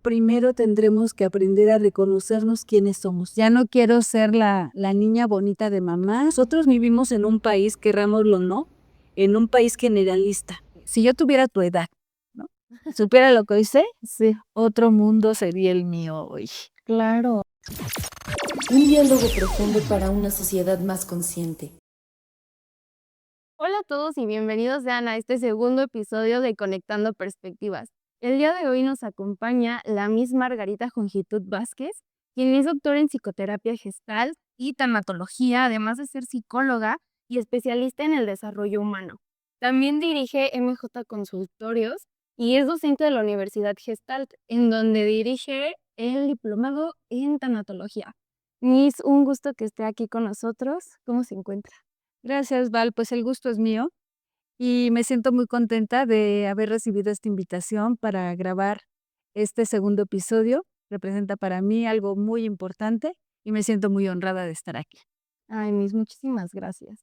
primero tendremos que aprender a reconocernos quiénes somos. Ya no quiero ser la niña bonita de mamá. Nosotros vivimos en un país, querrámoslo o no, en un país generalista. Si yo tuviera tu edad, ¿no? Supiera lo que hoy sé, Sí, otro mundo sería el mío hoy. claro. Un diálogo profundo para una sociedad más consciente. Hola a todos y bienvenidos sean a este segundo episodio de Conectando Perspectivas. El día de hoy nos acompaña la Miss Margarita Jongitud Vázquez, quien es doctora en psicoterapia gestal y tanatología, además de ser psicóloga y especialista en el desarrollo humano. También dirige MJ Consultorios y es docente de la Universidad Gestalt, en donde dirige el diplomado en tanatología. Miss, un gusto que esté aquí con nosotros. ¿Cómo se encuentra? Gracias, Val. Pues el gusto es mío y me siento muy contenta de haber recibido esta invitación para grabar este segundo episodio. Representa para mí algo muy importante y me siento muy honrada de estar aquí. Ay, Miss, muchísimas gracias.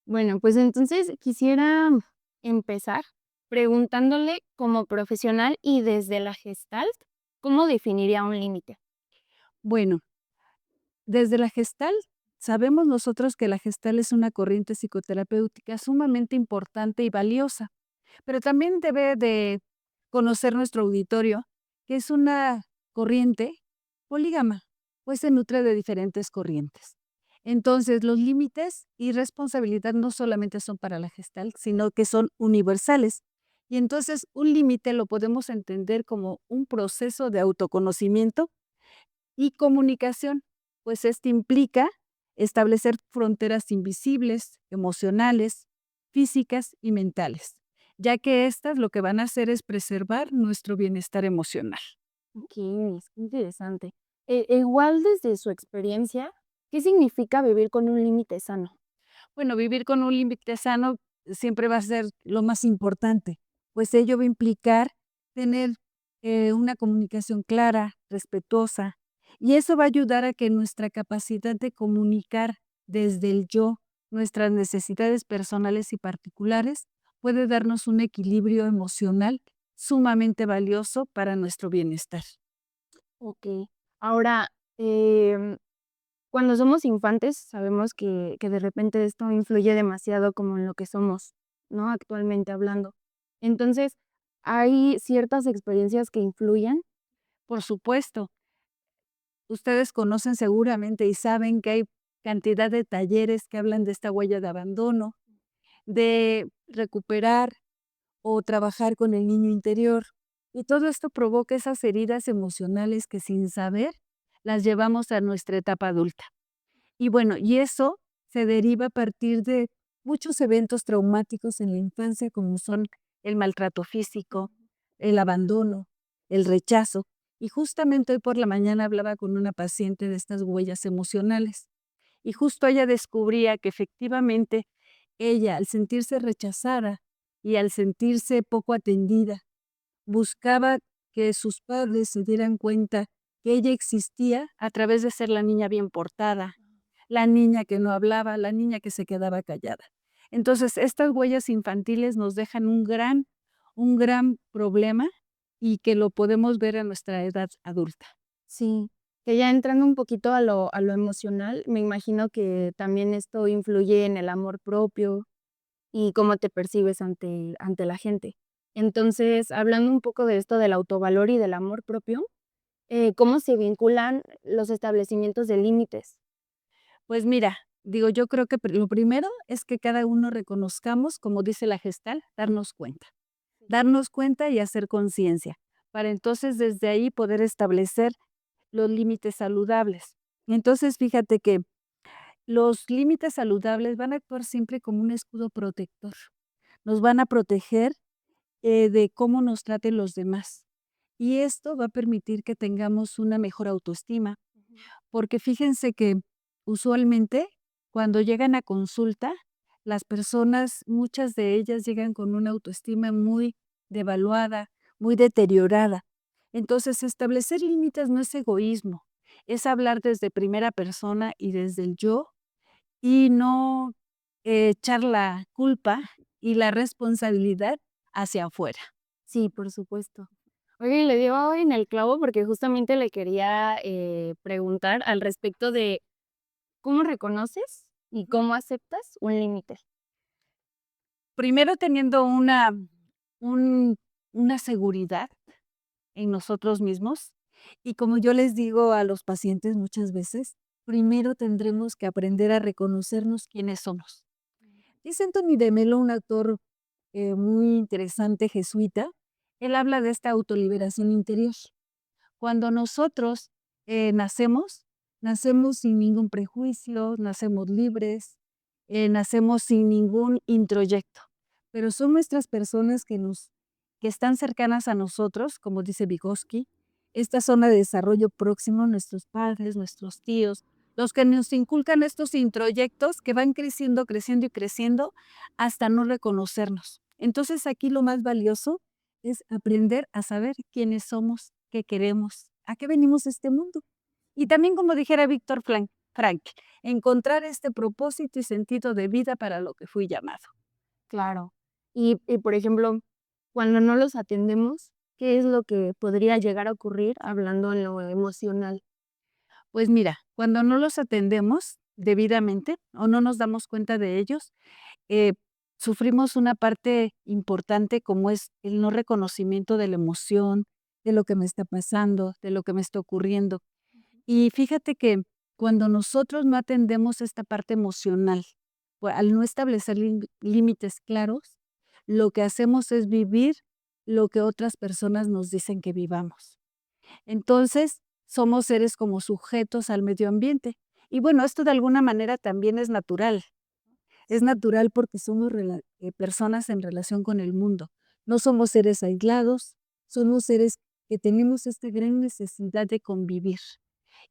Bueno, pues entonces quisiera empezar preguntándole como profesional y desde la Gestalt, ¿cómo definiría un límite? Bueno, desde la Gestal, sabemos nosotros que la Gestal es una corriente psicoterapéutica sumamente importante y valiosa, pero también debe de conocer nuestro auditorio que es una corriente polígama, pues se nutre de diferentes corrientes. Entonces, los límites y responsabilidad no solamente son para la Gestalt, sino que son universales. Y entonces, un límite lo podemos entender como un proceso de autoconocimiento y comunicación, pues este implica establecer fronteras invisibles, emocionales, físicas y mentales, ya que estas lo que van a hacer es preservar nuestro bienestar emocional. Ok, Miss, qué interesante. Igual desde su experiencia, ¿qué significa vivir con un límite sano? Bueno, vivir con un límite sano siempre va a ser lo más importante, pues ello va a implicar tener una comunicación clara, respetuosa, y eso va a ayudar a que nuestra capacidad de comunicar desde el yo, nuestras necesidades personales y particulares, puede darnos un equilibrio emocional sumamente valioso para nuestro bienestar. Ok. Ahora, em, cuando somos infantes, sabemos que de repente esto influye demasiado como en lo que somos, ¿no? Actualmente hablando. Entonces, ¿hay ciertas experiencias que influyen? Por supuesto, ustedes conocen seguramente y saben que hay cantidad de talleres que hablan de esta huella de abandono, de recuperar o trabajar con el niño interior. Y todo esto provoca esas heridas emocionales que sin saber las llevamos a nuestra etapa adulta. Y bueno, y eso se deriva a partir de muchos eventos traumáticos en la infancia, como son el maltrato físico, el abandono, el rechazo. Y justamente hoy por la mañana hablaba con una paciente de estas huellas emocionales. Y justo ella descubría que efectivamente ella, al sentirse rechazada y al sentirse poco atendida, buscaba que sus padres se dieran cuenta que ella existía a través de ser la niña bien portada, la niña que no hablaba, la niña que se quedaba callada. Entonces, estas huellas infantiles nos dejan un gran problema y que lo podemos ver a nuestra edad adulta. Sí, que ya entrando un poquito a lo emocional, me imagino que también esto influye en el amor propio y cómo te percibes ante la gente. Entonces, hablando un poco de esto del autovalor y del amor propio, ¿cómo se vinculan los establecimientos de límites? Pues mira, digo, yo creo que lo primero es que cada uno reconozcamos, como dice la gestal, darnos cuenta y hacer conciencia, para entonces desde ahí poder establecer los límites saludables. Entonces, fíjate que los límites saludables van a actuar siempre como un escudo protector. Nos van a proteger de cómo nos traten los demás. Y esto va a permitir que tengamos una mejor autoestima, porque fíjense que usualmente cuando llegan a consulta, las personas, muchas de ellas llegan con una autoestima muy devaluada, muy deteriorada. Entonces, establecer límites no es egoísmo, es hablar desde primera persona y desde el yo y no echar la culpa y la responsabilidad hacia afuera. Sí, por supuesto. Oye, le dio en el clavo porque justamente le quería preguntar al respecto de cómo reconoces y cómo aceptas un límite. Primero teniendo un una seguridad en nosotros mismos, y como yo les digo a los pacientes muchas veces, primero tendremos que aprender a reconocernos quiénes somos. Dice Anthony de Melo, un autor, muy interesante jesuita, él habla de esta autoliberación interior. Cuando nosotros, nacemos, nacemos sin ningún prejuicio, nacemos libres, nacemos sin ningún introyecto, pero son nuestras personas que están cercanas a nosotros, como dice Vygotsky, esta zona de desarrollo próximo, nuestros padres, nuestros tíos, los que nos inculcan estos introyectos que van creciendo, creciendo y creciendo hasta no reconocernos. Entonces, aquí lo más valioso es aprender a saber quiénes somos, qué queremos, a qué venimos a este mundo. Y también, como dijera Víctor Frank, encontrar este propósito y sentido de vida para lo que fui llamado. Claro. Y, por ejemplo, cuando no los atendemos, ¿qué es lo que podría llegar a ocurrir hablando en lo emocional? Pues mira, cuando no los atendemos debidamente o no nos damos cuenta de ellos, eh, sufrimos una parte importante como es el no reconocimiento de la emoción, de lo que me está pasando, de lo que me está ocurriendo. Y fíjate que cuando nosotros no atendemos esta parte emocional, al no establecer límites claros, lo que hacemos es vivir lo que otras personas nos dicen que vivamos. Entonces, somos seres como sujetos al medio ambiente. Y bueno, esto de alguna manera también es natural. Es natural porque somos personas en relación con el mundo. No somos seres aislados, somos seres que tenemos esta gran necesidad de convivir.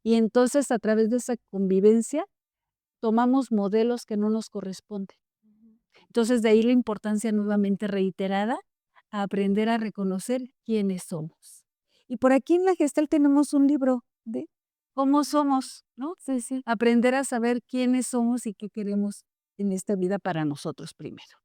Y entonces, a través de esa convivencia, tomamos modelos que no nos corresponden. Entonces, de ahí la importancia nuevamente reiterada, a aprender a reconocer quiénes somos. Y por aquí en la Gestal tenemos un libro de cómo somos, ¿no? Sí, sí. Aprender a saber quiénes somos y qué queremos en esta vida para nosotros primero.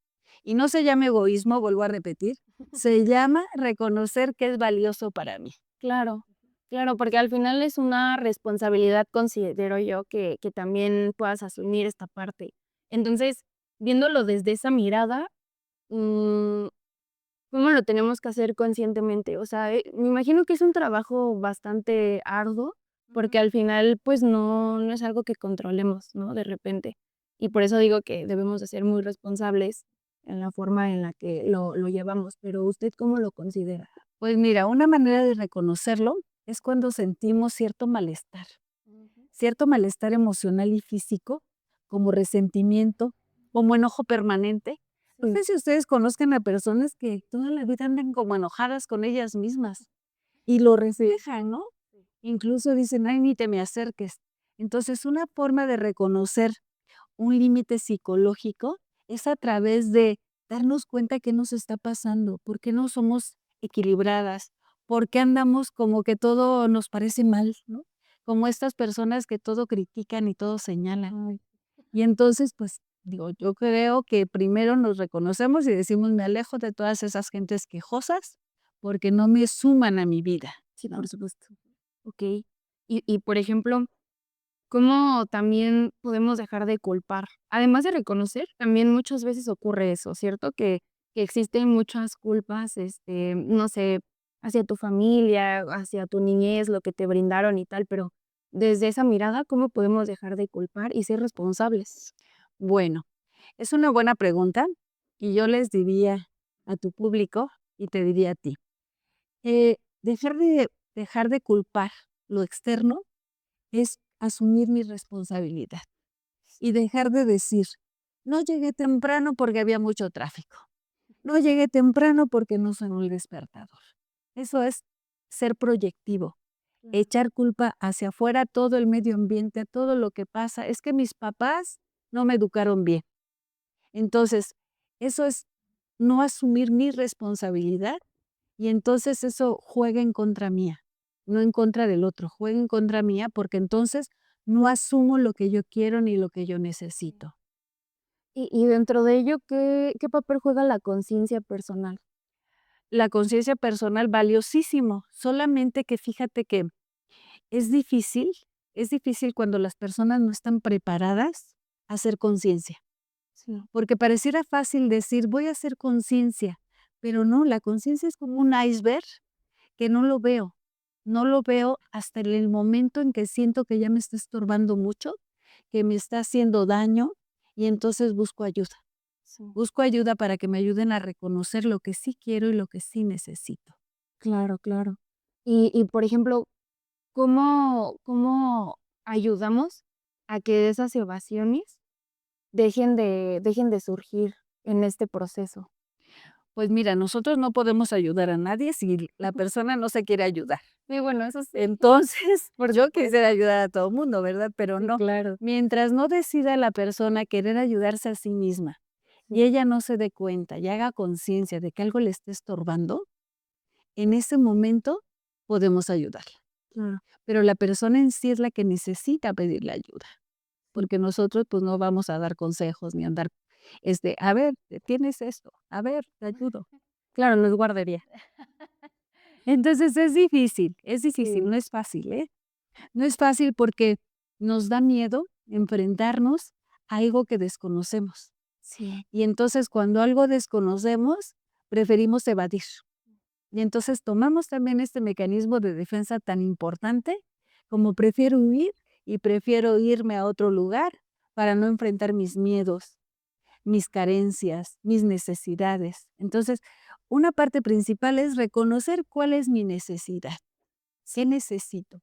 Y no se llama egoísmo, vuelvo a repetir, se llama reconocer qué es valioso para mí. Claro, claro, porque al final es una responsabilidad, considero yo, que también puedas asumir esta parte. Entonces, viéndolo desde esa mirada, mm, ¿cómo lo tenemos que hacer conscientemente? O sea, me imagino que es un trabajo bastante arduo, porque al final, pues, no es algo que controlemos, ¿no? De repente. Y por eso digo que debemos de ser muy responsables en la forma en la que lo llevamos, pero, ¿usted cómo lo considera? Pues mira, una manera de reconocerlo es cuando sentimos cierto malestar emocional y físico, como resentimiento, como enojo permanente. No Sí. sé si ustedes conozcan a personas que toda la vida andan como enojadas con ellas mismas y lo reflejan, ¿no? Incluso dicen, ay, ni te me acerques. Entonces, una forma de reconocer un límite psicológico es a través de darnos cuenta qué nos está pasando, por qué no somos equilibradas, por qué andamos como que todo nos parece mal, ¿no? Como estas personas que todo critican y todo señalan. Ay, Y entonces, pues, digo, yo creo que primero nos reconocemos y decimos, me alejo de todas esas gentes quejosas porque no me suman a mi vida, sí, ¿no? por supuesto. Okey. Y, por ejemplo, ¿cómo también podemos dejar de culpar? Además de reconocer, también muchas veces ocurre eso, ¿cierto? Que existen muchas culpas, no sé, hacia tu familia, hacia tu niñez, lo que te brindaron y tal, pero desde esa mirada, ¿cómo podemos dejar de culpar y ser responsables? Bueno, es una buena pregunta y yo les diría a tu público y te diría a ti, dejar de culpar lo externo es asumir mi responsabilidad y dejar de decir, no llegué temprano porque había mucho tráfico, no llegué temprano porque no sonó el despertador. Eso es ser proyectivo, Claro. echar culpa hacia afuera, todo el medio ambiente, todo lo que pasa. Es que mis papás no me educaron bien. Entonces, eso es no asumir mi responsabilidad y entonces eso juega en contra mía, no en contra del otro, juega en contra mía porque entonces no asumo lo que yo quiero ni lo que yo necesito. Y dentro de ello, ¿qué papel juega la conciencia personal? la conciencia personal valiosísimo, solamente que fíjate que es difícil, es difícil cuando las personas no están preparadas a hacer conciencia, Sí, porque pareciera fácil decir voy a hacer conciencia, pero no, la conciencia es como un iceberg que no lo veo hasta en el momento en que siento que ya me está estorbando mucho, que me está haciendo daño y entonces busco ayuda. sí. Busco ayuda para que me ayuden a reconocer lo que sí quiero y lo que sí necesito. Claro, claro. Y, por ejemplo, ¿cómo ayudamos a que esas evasiones dejen de surgir en este proceso? Pues mira, nosotros no podemos ayudar a nadie si la persona no se quiere ayudar. Sí, bueno, eso sí, Entonces, por yo supuesto. quisiera ayudar a todo el mundo, ¿verdad? Pero Sí, no. claro. Mientras no decida la persona querer ayudarse a sí misma Sí, y ella no se dé cuenta y haga conciencia de que algo le está estorbando, en ese momento podemos ayudarla. claro. Pero la persona en sí es la que necesita pedirle ayuda, Sí. porque nosotros pues no vamos a dar consejos ni andar, a ver, tienes esto, a ver, te ayudo. Claro, no es guardería. Entonces es difícil, Sí, no es fácil, ¿eh? No es fácil porque nos da miedo enfrentarnos a algo que desconocemos. sí. Y entonces cuando algo desconocemos, preferimos evadir. Y entonces tomamos también este mecanismo de defensa tan importante como prefiero huir y prefiero irme a otro lugar para no enfrentar mis miedos, mis carencias, mis necesidades. Entonces, una parte principal es reconocer cuál es mi necesidad, qué necesito.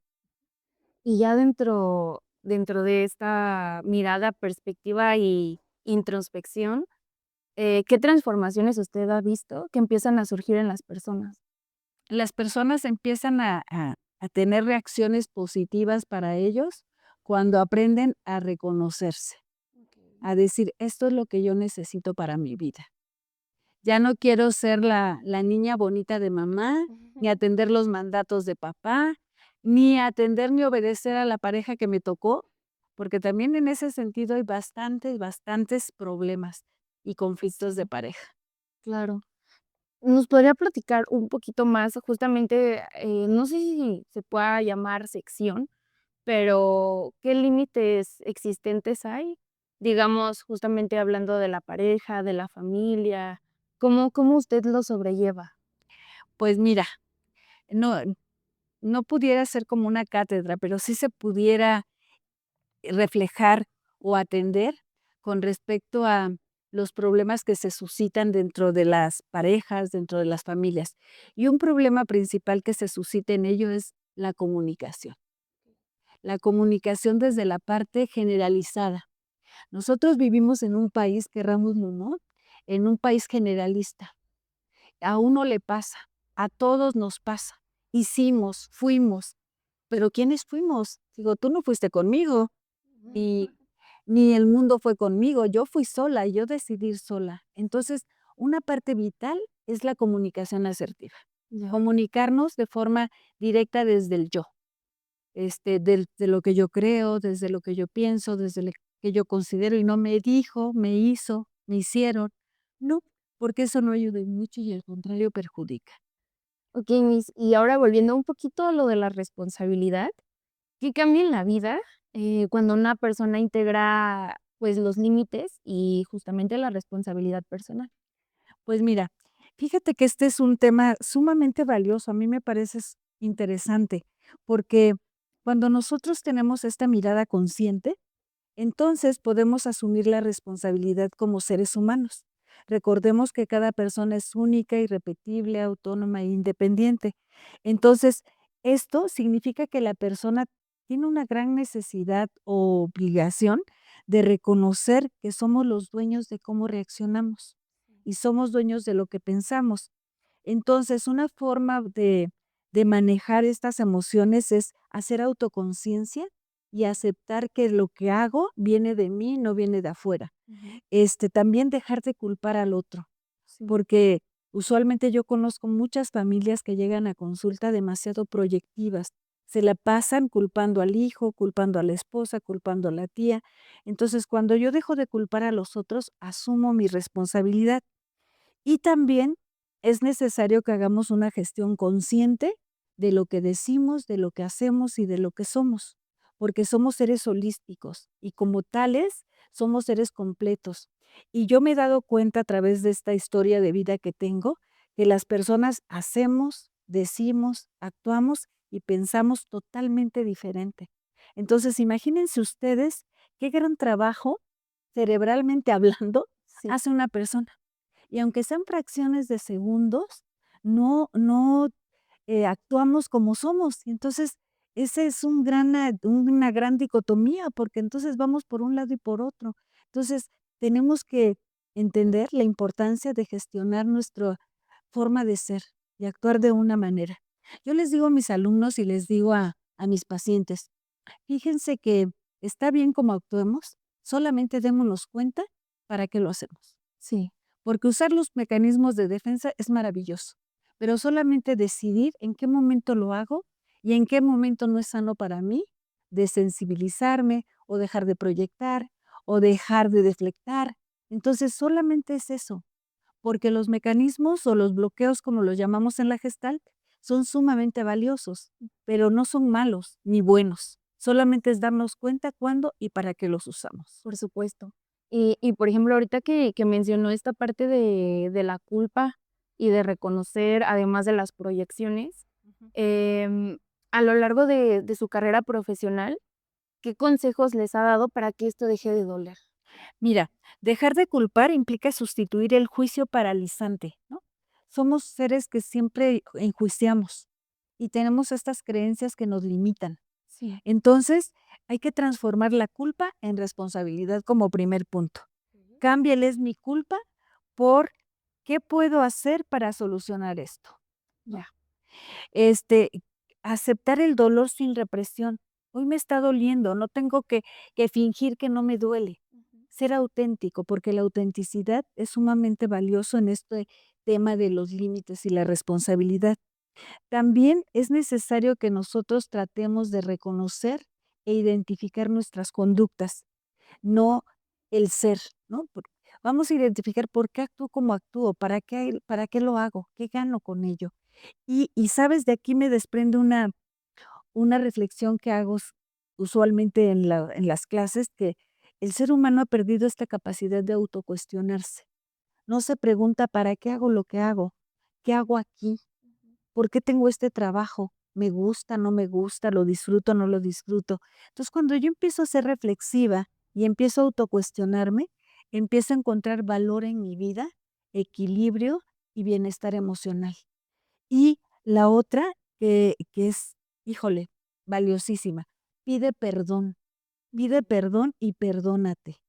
Y ya dentro de esta mirada, perspectiva y introspección, ¿qué transformaciones usted ha visto que empiezan a surgir en las personas? Las personas empiezan a tener reacciones positivas para ellos cuando aprenden a reconocerse, Okey. a decir, esto es lo que yo necesito para mi vida. Ya no quiero ser la niña bonita de mamá, ni atender los mandatos de papá, ni atender ni obedecer a la pareja que me tocó, porque también en ese sentido hay bastantes problemas y conflictos de Sí, pareja. claro. ¿Nos podría platicar un poquito más? Justamente, no sé si se pueda llamar sección, pero, ¿qué límites existentes hay? Digamos, justamente hablando de la pareja, de la familia, ¿cómo usted lo sobrelleva? Pues mira, no, no pudiera ser como una cátedra, pero sí se pudiera reflejar o atender con respecto a los problemas que se suscitan dentro de las parejas, dentro de las familias. Y un problema principal que se suscita en ello es la comunicación desde la parte generalizada. Nosotros vivimos en un país, querrámoslo o no, en un país generalista. A uno le pasa, a todos nos pasa. Hicimos, fuimos, pero ¿quiénes fuimos? Digo, tú no fuiste conmigo, y ni el mundo fue conmigo, yo fui sola, yo decidí ir sola. Entonces, una parte vital es la comunicación asertiva, Ya, comunicarnos de forma directa desde el yo, de lo que yo creo, desde lo que yo pienso, desde lo que yo considero y no me dijo, me hizo, me hicieron. No, porque eso no ayuda en mucho y al contrario perjudica. okey, y ahora volviendo un poquito a lo de la responsabilidad, ¿qué cambia en la vida, cuando una persona integra, pues, los límites y justamente la responsabilidad personal? Pues mira, fíjate que este es un tema sumamente valioso, a mí me parece interesante, porque cuando nosotros tenemos esta mirada consciente, entonces podemos asumir la responsabilidad como seres humanos. Recordemos que cada persona es única, irrepetible, autónoma e independiente. Entonces, esto significa que la persona tiene una gran necesidad o obligación de reconocer que somos los dueños de cómo reaccionamos y somos dueños de lo que pensamos. Entonces, una forma de manejar estas emociones es hacer autoconciencia y aceptar que lo que hago viene de mí, no viene de afuera. Ujú. También dejar de culpar al otro, Sí, porque usualmente yo conozco muchas familias que llegan a consulta demasiado proyectivas. Se la pasan culpando al hijo, culpando a la esposa, culpando a la tía. Entonces, cuando yo dejo de culpar a los otros, asumo mi responsabilidad y también es necesario que hagamos una gestión consciente de lo que decimos, de lo que hacemos y de lo que somos, porque somos seres holísticos y como tales somos seres completos. Y yo me he dado cuenta a través de esta historia de vida que tengo, que las personas hacemos, decimos, actuamos y pensamos totalmente diferente. Entonces, imagínense ustedes qué gran trabajo, cerebralmente hablando, Sí. hace una persona. Y aunque sean fracciones de segundos, no actuamos como somos. Y entonces, ese es una gran dicotomía, porque entonces vamos por un lado y por otro. Entonces, tenemos que entender la importancia de gestionar nuestra forma de ser y actuar de una manera. Yo les digo a mis alumnos y les digo a mis pacientes, fíjense que está bien como actuemos, solamente démonos cuenta para qué lo hacemos. Sí, Porque usar los mecanismos de defensa es maravilloso, pero solamente decidir en qué momento lo hago y en qué momento no es sano para mí, desensibilizarme o dejar de proyectar o dejar de deflectar. Entonces solamente es eso, porque los mecanismos o los bloqueos, como los llamamos en la Gestalt, son sumamente valiosos, pero no son malos ni buenos. Solamente es darnos cuenta cuándo y para qué los usamos. por supuesto. Y, por ejemplo, ahorita que mencionó esta parte de la culpa y de reconocer, además de las proyecciones, Ujú. em, a lo largo de su carrera profesional, ¿qué consejos les ha dado para que esto deje de doler? Mira, dejar de culpar implica sustituir el juicio paralizante, ¿no? Somos seres que siempre enjuiciamos y tenemos estas creencias que nos limitan. Sí. Entonces, hay que transformar la culpa en responsabilidad como primer punto. Cámbiale es mi culpa por qué puedo hacer para solucionar esto, ¿no? Ya. Este, aceptar el dolor sin represión. Hoy me está doliendo, no tengo que fingir que no me duele. Ser auténtico, porque la autenticidad es sumamente valioso en este tema de los límites y la responsabilidad. También es necesario que nosotros tratemos de reconocer e identificar nuestras conductas, no el ser, ¿no? Vamos a identificar por qué actúo como actúo, para qué lo hago, qué gano con ello. Y sabes, de aquí me desprende una reflexión que hago usualmente en las clases, que el ser humano ha perdido esta capacidad de autocuestionarse. No se pregunta para qué hago lo que hago, qué hago aquí, por qué tengo este trabajo, me gusta, no me gusta, lo disfruto, no lo disfruto. Entonces, cuando yo empiezo a ser reflexiva y empiezo a autocuestionarme, empiezo a encontrar valor en mi vida, equilibrio y bienestar emocional. Y la otra que es, híjole, valiosísima, pide perdón y perdónate,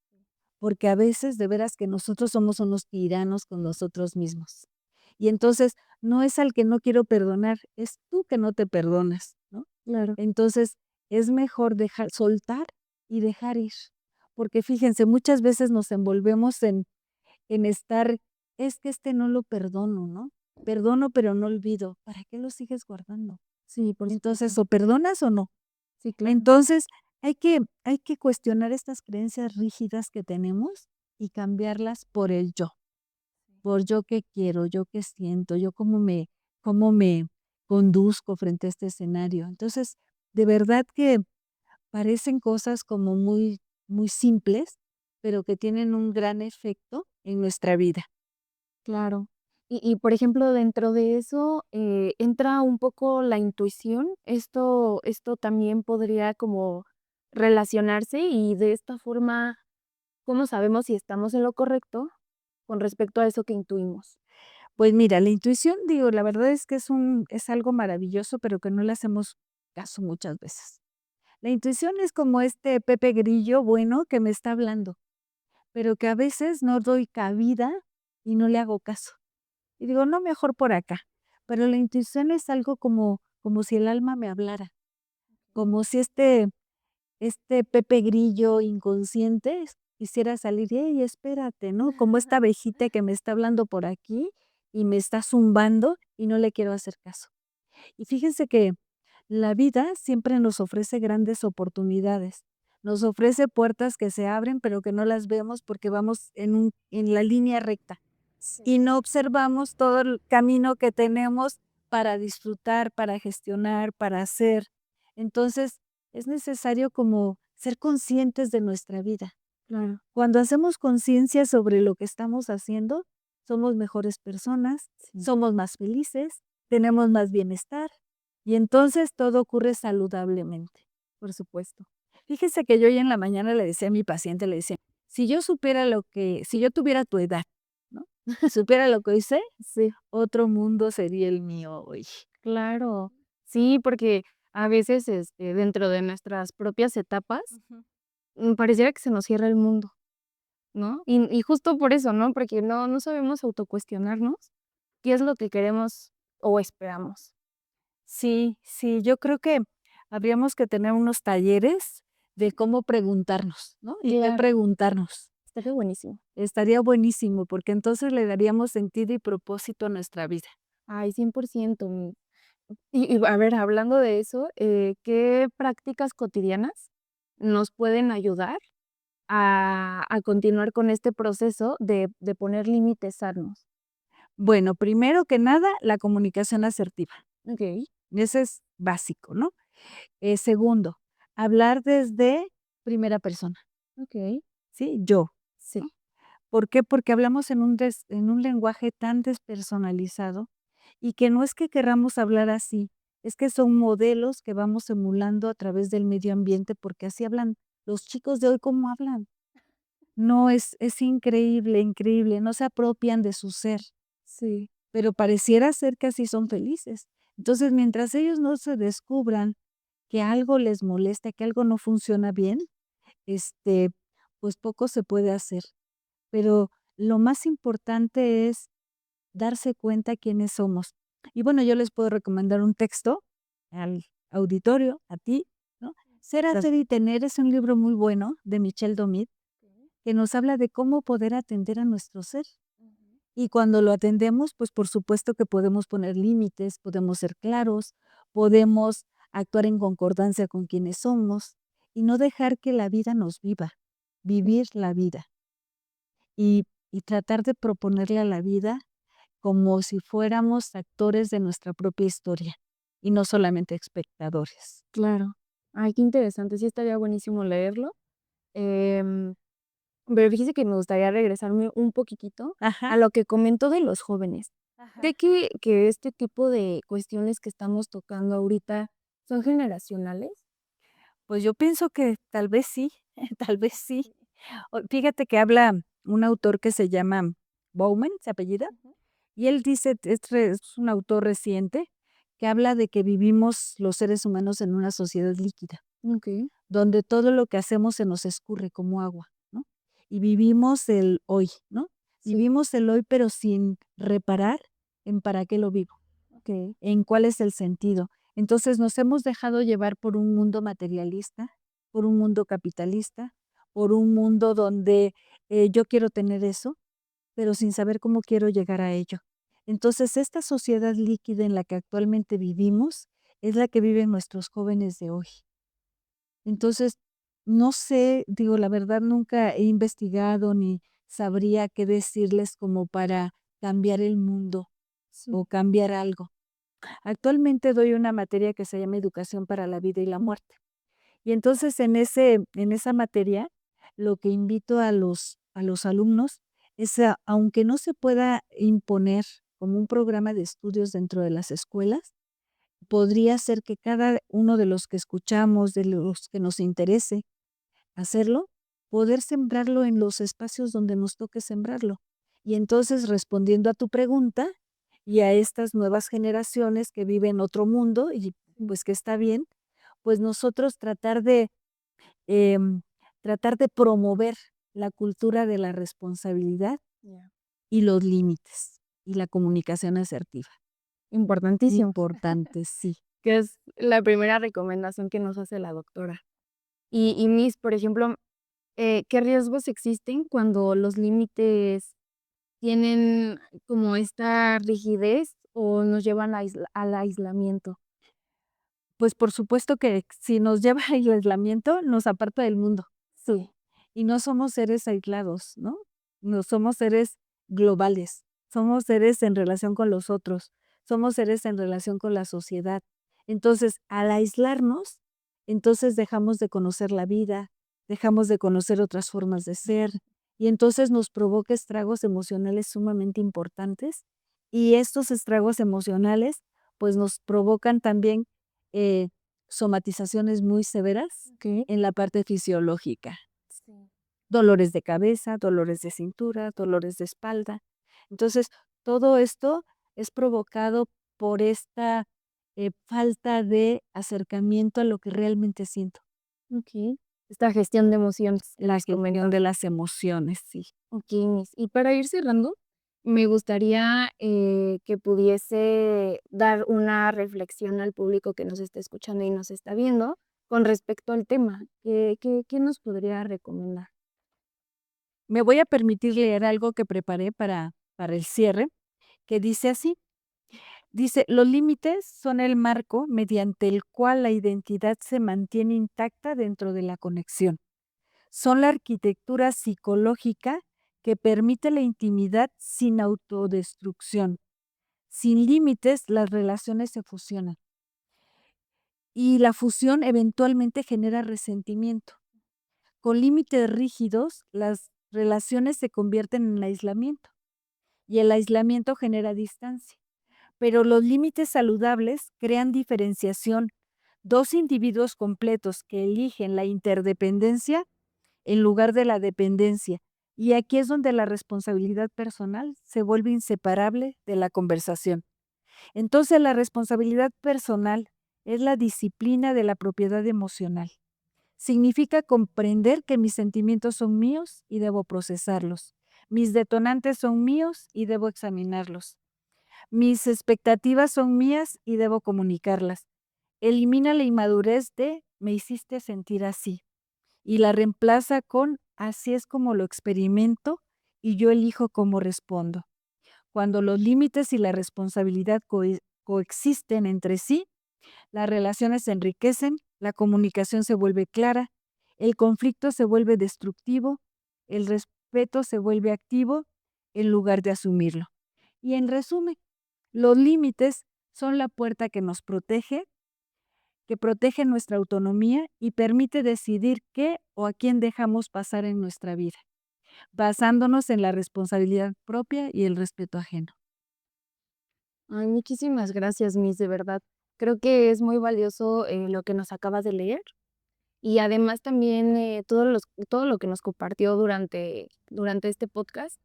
porque a veces de veras que nosotros somos unos tiranos con nosotros mismos. Y entonces no es al que no quiero perdonar, es tú que no te perdonas, ¿no? Claro. Entonces es mejor dejar, soltar y dejar ir, porque fíjense, muchas veces nos envolvemos en estar, es que este no lo perdono, ¿no? Perdono, pero no olvido. ¿Para qué lo sigues guardando? Sí, por Entonces, supuesto. ¿o perdonas o no? Sí, claro. Entonces, hay que cuestionar estas creencias rígidas que tenemos y cambiarlas por el yo, por yo qué quiero, yo qué siento, yo cómo me conduzco frente a este escenario. Entonces, de verdad que parecen cosas como muy, muy simples, pero que tienen un gran efecto en nuestra vida. Claro. Y, por ejemplo, dentro de eso, entra un poco la intuición. Esto también podría como relacionarse y de esta forma, ¿cómo sabemos si estamos en lo correcto con respecto a eso que intuimos? Pues mira, la intuición, digo, la verdad es que es algo maravilloso, pero que no le hacemos caso muchas veces. La intuición es como este Pepe Grillo bueno que me está hablando, pero que a veces no doy cabida y no le hago caso. Y digo, no, mejor por acá. Pero la intuición es algo como si el alma me hablara, como si este Pepe Grillo inconsciente quisiera salir, y espérate, ¿no? Como esta abejita que me está hablando por aquí y me está zumbando y no le quiero hacer caso. Y fíjense que la vida siempre nos ofrece grandes oportunidades. Nos ofrece puertas que se abren, pero que no las vemos porque vamos en la línea recta. y no observamos todo el camino que tenemos para disfrutar, para gestionar, para hacer. Entonces, es necesario como ser conscientes de nuestra vida. Claro. Cuando hacemos conciencia sobre lo que estamos haciendo, somos mejores personas, Sí. somos más felices, tenemos más bienestar y entonces todo ocurre saludablemente. Por supuesto. Fíjese que yo hoy en la mañana le decía a mi paciente, le decía, si yo tuviera tu edad, ¿no? Supiera lo que hoy sé, Sí, otro mundo sería el mío hoy. claro. Sí, porque a veces, dentro de nuestras propias etapas, pareciera que se nos cierra el mundo, ¿no? Y justo por eso, ¿no? Porque no sabemos autocuestionarnos qué es lo que queremos o esperamos. Sí, sí, yo creo que habríamos que tener unos talleres de cómo preguntarnos, ¿no? Y qué Claro. preguntarnos. Estaría buenísimo. Estaría buenísimo, porque entonces le daríamos sentido y propósito a nuestra vida. Ay, 100%. Y a ver, hablando de eso, ¿qué prácticas cotidianas nos pueden ayudar a continuar con este proceso de poner límites sanos? Bueno, primero que nada, la comunicación asertiva. Okey, Ese es básico, ¿no? Segundo, hablar desde primera persona, okey, ¿sí? Yo, sí, ¿no? ¿Por qué? Porque hablamos en un lenguaje tan despersonalizado y que no es que querramos hablar así, es que son modelos que vamos emulando a través del medio ambiente, porque así hablan los chicos de hoy, ¿cómo hablan? No, es increíble, increíble, no se apropian de su ser, sí, pero pareciera ser que así son felices. Entonces, mientras ellos no se descubran que algo les molesta, que algo no funciona bien, este, pues poco se puede hacer. Pero lo más importante es darse cuenta quiénes somos. Y bueno, yo les puedo recomendar un texto al auditorio, a ti, ¿no? Ser, hacer y tener es un libro muy bueno de Michel Domit que nos habla de cómo poder atender a nuestro ser. Y cuando lo atendemos, pues por supuesto que podemos poner límites, podemos ser claros, podemos actuar en concordancia con quienes somos y no dejar que la vida nos viva, vivir la vida y tratar de proponerle a la vida como si fuéramos actores de nuestra propia historia y no solamente espectadores. claro. Ay, qué interesante, sí estaría buenísimo leerlo. Em, pero fíjese que me gustaría regresarme un poquitito Ajá, a lo que comentó de los jóvenes. ajá. ¿Cree que este tipo de cuestiones que estamos tocando ahorita son generacionales? Pues yo pienso que tal vez sí, tal vez sí. Fíjate que habla un autor que se llama Bowman, se apellida, Ujú. y él dice, es un autor reciente, que habla de que vivimos los seres humanos en una sociedad líquida, Okey, donde todo lo que hacemos se nos escurre como agua, ¿no? Y vivimos el hoy, ¿no? sí, Vivimos el hoy, pero sin reparar en para qué lo vivo, okey, en cuál es el sentido. Entonces nos hemos dejado llevar por un mundo materialista, por un mundo capitalista, por un mundo donde yo quiero tener eso, pero sin saber cómo quiero llegar a ello. Entonces, esta sociedad líquida en la que actualmente vivimos es la que viven nuestros jóvenes de hoy. Entonces, no sé, digo, la verdad nunca he investigado ni sabría qué decirles como para cambiar el mundo sí, o cambiar algo. Actualmente doy una materia que se llama Educación para la Vida y la Muerte. Y entonces en esa materia, lo que invito a los alumnos es aunque no se pueda imponer como un programa de estudios dentro de las escuelas, podría ser que cada uno de los que escuchamos, de los que nos interese hacerlo, poder sembrarlo en los espacios donde nos toque sembrarlo. Y entonces, respondiendo a tu pregunta y a estas nuevas generaciones que viven otro mundo y sí, pues que está bien, pues nosotros em, tratar de promover la cultura de la responsabilidad ya. y los límites y la comunicación asertiva. Importantísimo, Importante, sí. que es la primera recomendación que nos hace la doctora. Y Miss, por ejemplo, ¿qué riesgos existen cuando los límites tienen como esta rigidez o nos llevan al aislamiento? Pues por supuesto que si nos lleva al aislamiento, nos aparta del mundo Sí, y no somos seres aislados, ¿no? No somos seres globales. somos seres en relación con los otros, somos seres en relación con la sociedad. Entonces, al aislarnos, entonces dejamos de conocer la vida, dejamos de conocer otras formas de ser, y entonces nos provoca estragos emocionales sumamente importantes, y estos estragos emocionales, pues, nos provocan también, eh, somatizaciones muy severas Okey. en la parte fisiológica. Sí. Dolores de cabeza, dolores de cintura, dolores de espalda. Entonces, todo esto es provocado por esta, falta de acercamiento a lo que realmente siento. Okey. Esta gestión de emociones que La nos gestión comentaba. de las emociones, sí. Okey, Miss. Y para ir cerrando, me gustaría, que pudiese dar una reflexión al público que nos está escuchando y nos está viendo con respecto al tema. ¿Qué nos podría recomendar? Me voy a permitir leer algo que preparé para el cierre, que dice así. Dice: "Los límites son el marco mediante el cual la identidad se mantiene intacta dentro de la conexión. Son la arquitectura psicológica que permite la intimidad sin autodestrucción. Sin límites, las relaciones se fusionan y la fusión eventualmente genera resentimiento. Con límites rígidos, las relaciones se convierten en aislamiento y el aislamiento genera distancia. Pero los límites saludables crean diferenciación. Dos individuos completos que eligen la interdependencia en lugar de la dependencia. Y aquí es donde la responsabilidad personal se vuelve inseparable de la conversación. Entonces, la responsabilidad personal es la disciplina de la propiedad emocional. Significa comprender que mis sentimientos son míos y debo procesarlos. Mis detonantes son míos y debo examinarlos. Mis expectativas son mías y debo comunicarlas. Elimina la inmadurez de me hiciste sentir así y la reemplaza con así es como lo experimento y yo elijo cómo respondo. Cuando los límites y la responsabilidad coexisten entre sí, las relaciones se enriquecen, la comunicación se vuelve clara, el conflicto se vuelve destructivo, el respeto se vuelve activo en lugar de asumirlo. Y en resumen, los límites son la puerta que nos protege, que protege nuestra autonomía y permite decidir qué o a quién dejamos pasar en nuestra vida, basándonos en la responsabilidad propia y el respeto ajeno. Ay, muchísimas gracias, Miss, de verdad. Creo que es muy valioso, lo que nos acabas de leer y además también, todo lo que nos compartió durante este podcast.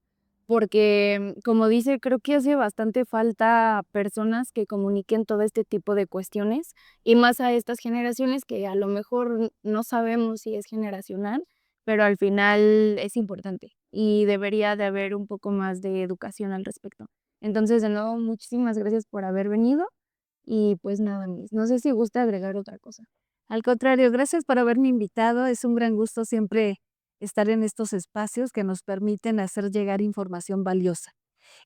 Porque, como dice, creo que hace bastante falta personas que comuniquen todo este tipo de cuestiones, y más a estas generaciones que a lo mejor no sabemos si es generacional, pero al final es importante, y debería de haber un poco más de educación al respecto. Entonces, de nuevo, muchísimas gracias por haber venido, y pues nada, Miss, no sé si gusta agregar otra cosa. Al contrario, gracias por haberme invitado. Es un gran gusto siempre estar en estos espacios que nos permiten hacer llegar información valiosa.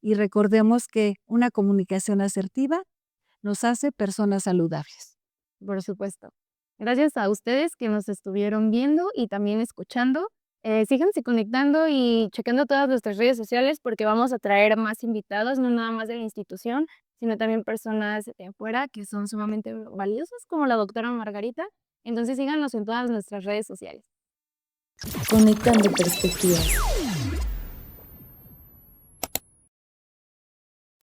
Y recordemos que una comunicación asertiva nos hace personas saludables. Por supuesto. Gracias a ustedes que nos estuvieron viendo y también escuchando. Síganse conectando y checando todas nuestras redes sociales porque vamos a traer más invitados, no nada más de la institución, sino también personas de afuera que son sumamente valiosas, como la doctora Margarita. Entonces síganos en todas nuestras redes sociales. Conectando perspectivas.